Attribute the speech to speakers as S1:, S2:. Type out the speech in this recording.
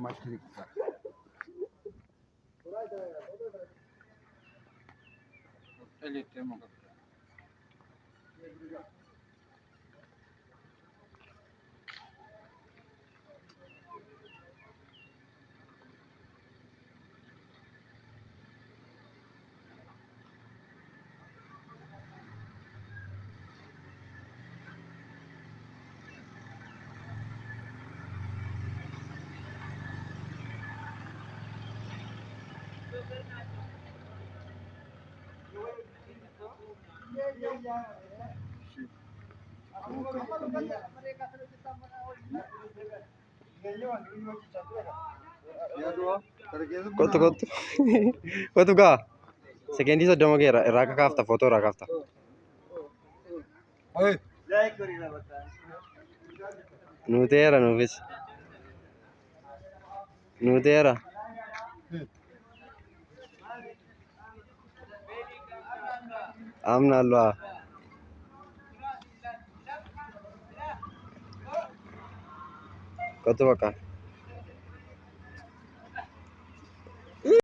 S1: Matrika. Elite mo.
S2: Kottu kottu. Kottu gaa. Sekendii 30 geera irraa akka kaafta footoo irraa kaafta. Nuteera nuufis. Nuteera. Amna alwaa. Kottu bakka.